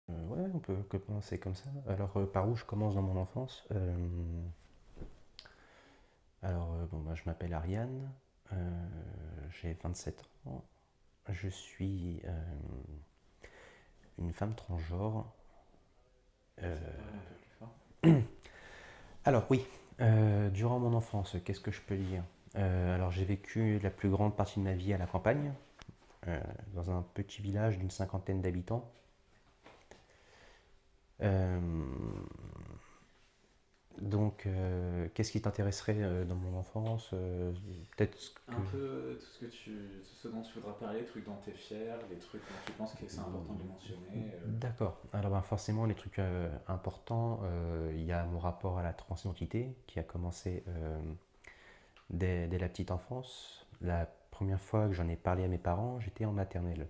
Ouais, on peut commencer comme ça. Alors, par où je commence dans mon enfance? Bon, bah, je m'appelle Ariane, j'ai 27 ans, je suis une femme transgenre. Essaie de Euh, parler un peu plus fort. alors, oui, durant mon enfance, qu'est-ce que je peux dire? Alors, j'ai vécu la plus grande partie de ma vie à la campagne, euh, dans un petit village d'une cinquantaine d'habitants. Euh, Qu'est-ce qui t'intéresserait dans mon enfance? Peut-être que Un peu tout ce dont tu voudras parler, les trucs dont tu es fier, les trucs dont tu penses que c'est important de les mentionner. D'accord. Alors ben, forcément, les trucs importants, il y a mon rapport à la transidentité qui a commencé dès la petite enfance. La première fois que j'en ai parlé à mes parents, j'étais en maternelle.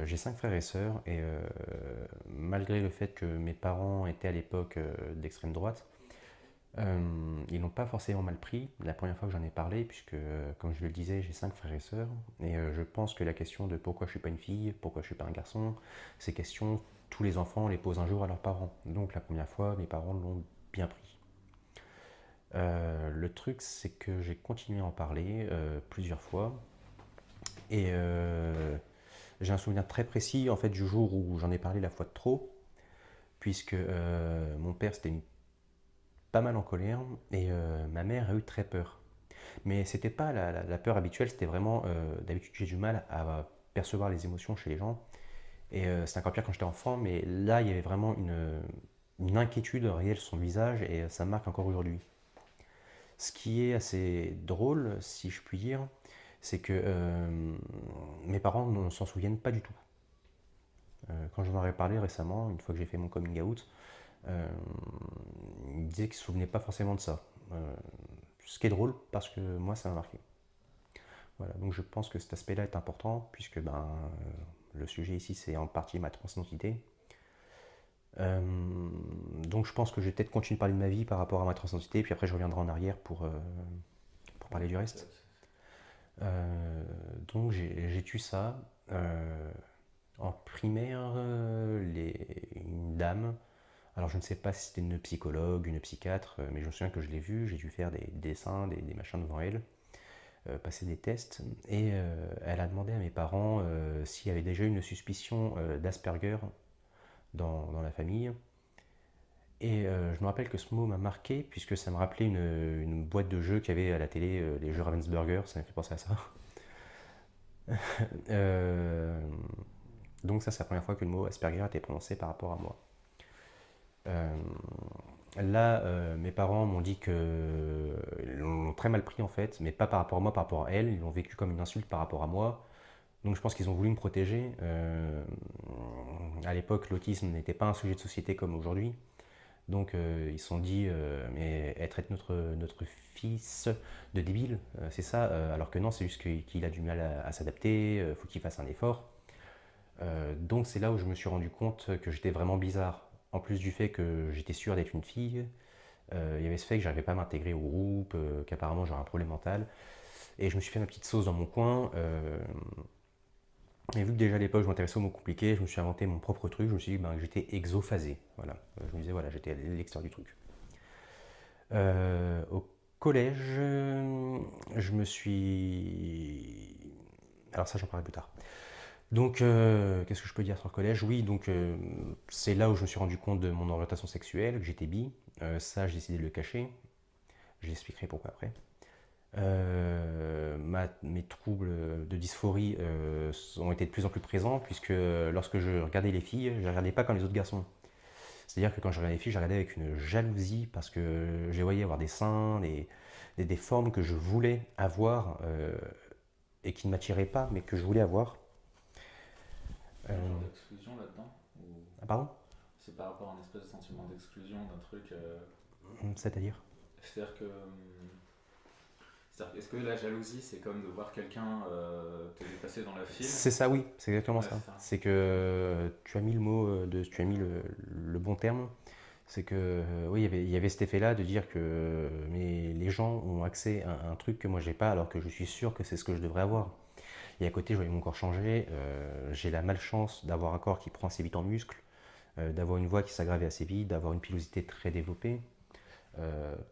J'ai 5 frères et sœurs et malgré le fait que mes parents étaient à l'époque d'extrême droite, ils n'ont pas forcément mal pris la première fois que j'en ai parlé, puisque, comme je le disais, j'ai 5 frères et sœurs, et je pense que la question de pourquoi je suis pas une fille, pourquoi je suis pas un garçon, ces questions, tous les enfants les posent un jour à leurs parents. Donc la première fois, mes parents l'ont bien pris. Le truc, c'est que j'ai continué à en parler plusieurs fois, et j'ai un souvenir très précis en fait du jour où j'en ai parlé la fois de trop, puisque mon père s'était mis pas mal en colère, et ma mère a eu très peur. Mais c'était pas la peur habituelle, c'était vraiment. D'habitude, j'ai du mal à percevoir les émotions chez les gens. Et c'est encore pire quand j'étais enfant, mais là, il y avait vraiment une inquiétude réelle sur son visage et ça me marque encore aujourd'hui. Ce qui est assez drôle, si je puis dire, c'est que mes parents ne s'en souviennent pas du tout. Quand j'en aurais parlé récemment, une fois que j'ai fait mon coming out, euh, ils me disaient qu'ils ne se souvenaient pas forcément de ça. Euh, ce qui est drôle parce que moi, ça m'a marqué. Voilà, donc je pense que cet aspect-là est important puisque le sujet ici c'est en partie ma transidentité. Euh, donc je pense que je vais peut-être continuer de parler de ma vie par rapport à ma transidentité puis après je reviendrai en arrière pour Ouais, parler du reste. Euh, donc j'ai tué ça. En primaire, une dame, alors je ne sais pas si c'était une psychologue, une psychiatre, mais je me souviens que je l'ai vue, j'ai dû faire des dessins, des machins devant elle. Passer des tests et elle a demandé à mes parents s'il y avait déjà eu une suspicion d'Asperger dans la famille. Et je me rappelle que ce mot m'a marqué puisque ça me rappelait une boîte de jeux qu'il y avait à la télé, les jeux Ravensburger, ça m'a fait penser à ça. Euh, donc ça c'est la première fois que le mot Asperger a été prononcé par rapport à moi. Euh, Là, mes parents m'ont dit que ils l'ont très mal pris en fait, mais pas par rapport à moi, par rapport à elle. Ils l'ont vécu comme une insulte par rapport à moi. Donc je pense qu'ils ont voulu me protéger. À l'époque, l'autisme n'était pas un sujet de société comme aujourd'hui. Donc ils se sont dit, mais elle traite notre fils de débile, c'est ça. Alors que non, c'est juste qu'il a du mal à s'adapter, il faut qu'il fasse un effort. Donc c'est là où je me suis rendu compte que j'étais vraiment bizarre. En plus du fait que j'étais sûr d'être une fille, il y avait ce fait que j'arrivais pas à m'intégrer au groupe, qu'apparemment j'aurais un problème mental. Et je me suis fait ma petite sauce dans mon coin. Et vu que déjà à l'époque je m'intéressais aux mots compliqués, je me suis inventé mon propre truc. Je me suis dit que j'étais exophasé. Voilà. Je me disais, voilà, j'étais à l'extérieur du truc. Au collège, je me suis. Alors ça, j'en parlerai plus tard. Donc, qu'est-ce que je peux dire sur le collège? Oui, donc c'est là où je me suis rendu compte de mon orientation sexuelle, que j'étais bi. Ça, j'ai décidé de le cacher. J'expliquerai pourquoi après. Mes troubles de dysphorie ont été de plus en plus présents puisque lorsque je regardais les filles, je ne les regardais pas comme les autres garçons. C'est-à-dire que quand je regardais les filles, je regardais avec une jalousie parce que je les voyais avoir des seins, des formes que je voulais avoir et qui ne m'attiraient pas, mais que je voulais avoir. Il y a un genre Euh, d'exclusion là-dedans? Ou ah, pardon? c'est par rapport à un espèce de sentiment d'exclusion d'un truc. C'est-à-dire? C'est-à-dire que. Est-ce que la jalousie, c'est comme de voir quelqu'un te dépasser dans la file? C'est ça, oui, c'est exactement Ouais, ça. c'est ça. C'est que tu as mis le mot, tu as mis le bon terme. C'est que, oui, il y avait cet effet-là de dire que mais les gens ont accès à un truc que moi j'ai pas, alors que je suis sûr que c'est ce que je devrais avoir. Et à côté, je voyais mon corps changer. J'ai la malchance d'avoir un corps qui prend assez vite en muscle, d'avoir une voix qui s'aggravait assez vite, d'avoir une pilosité très développée.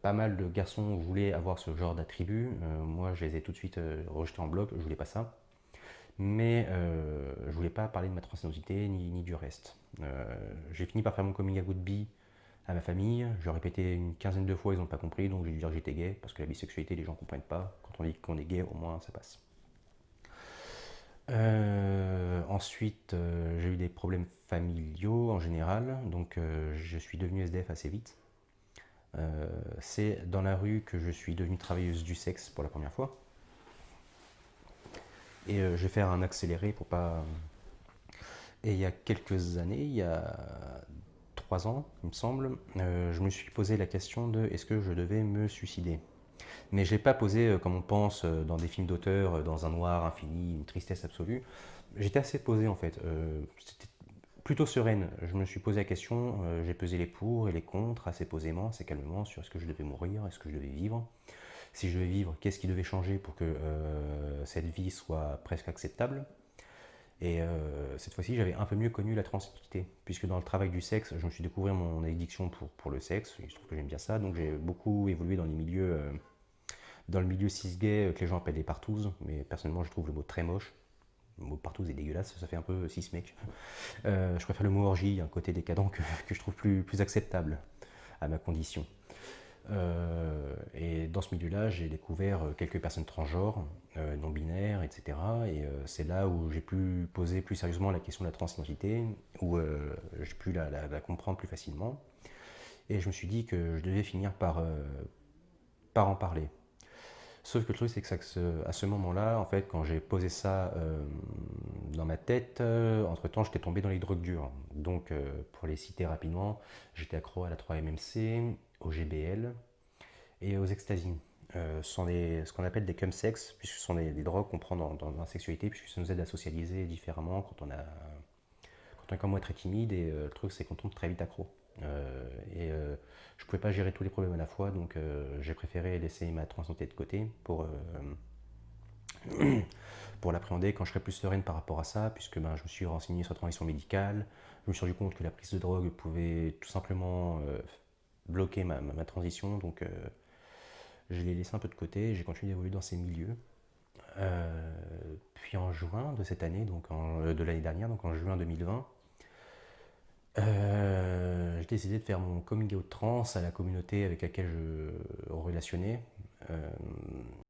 Pas mal de garçons voulaient avoir ce genre d'attributs. Moi, je les ai tout de suite rejetés en bloc. Je voulais pas ça. Mais je voulais pas parler de ma transidentité ni du reste. J'ai fini par faire mon coming out bi à ma famille. Je l'ai répété une quinzaine de fois, ils n'ont pas compris, donc j'ai dû dire que j'étais gay, parce que la bisexualité, les gens ne comprennent pas. Quand on dit qu'on est gay, au moins ça passe. Ensuite, j'ai eu des problèmes familiaux en général, donc je suis devenu SDF assez vite. C'est dans la rue que je suis devenue travailleuse du sexe pour la première fois. Et je vais faire un accéléré pour pas. Et il y a quelques années, il y a 3 ans, il me semble, je me suis posé la question de est-ce que je devais me suicider. Mais je l'ai pas posé comme on pense dans des films d'auteur, dans un noir infini, une tristesse absolue. J'étais assez posé en fait. C'était plutôt sereine. Je me suis posé la question, j'ai pesé les pour et les contre assez posément, assez calmement sur est-ce que je devais mourir, est-ce que je devais vivre. Si je devais vivre, qu'est-ce qui devait changer pour que cette vie soit presque acceptable. Et cette fois-ci, j'avais un peu mieux connu la transidentité, puisque dans le travail du sexe, je me suis découvert mon addiction pour le sexe. Il se trouve que j'aime bien ça, donc j'ai beaucoup évolué dans les milieux, dans le milieu cis-gay que les gens appellent les partouzes, mais personnellement, je trouve le mot très moche. Le mot partouze est dégueulasse, ça fait un peu cis-mec. Je préfère le mot orgie, un côté décadent que je trouve plus acceptable à ma condition. Et dans ce milieu-là, j'ai découvert quelques personnes transgenres, non-binaires, etc. Et c'est là où j'ai pu poser plus sérieusement la question de la transidentité, où j'ai pu la comprendre plus facilement. Et je me suis dit que je devais finir par en parler. Sauf que le truc, c'est que à ce moment-là, en fait, quand j'ai posé ça dans ma tête, entre-temps, j'étais tombé dans les drogues dures. Donc, pour les citer rapidement, j'étais accro à la 3-MMC, au GBL, et aux extasies. Ce sont ce qu'on appelle des chemsex, puisque ce sont des drogues qu'on prend dans la sexualité, puisque ça nous aide à socialiser différemment quand on est comme moi très timide, et le truc c'est qu'on tombe très vite accro. Et je pouvais pas gérer tous les problèmes à la fois, donc j'ai préféré laisser ma transidentité de côté pour l'appréhender quand je serais plus sereine par rapport à ça, puisque ben, je me suis renseigné sur la transition médicale, je me suis rendu compte que la prise de drogue pouvait tout simplement bloquer ma transition, donc je l'ai laissé un peu de côté, j'ai continué d'évoluer dans ces milieux. Puis en juin de cette année, de l'année dernière, donc en juin 2020, j'ai décidé de faire mon coming out trans à la communauté avec laquelle je relationnais.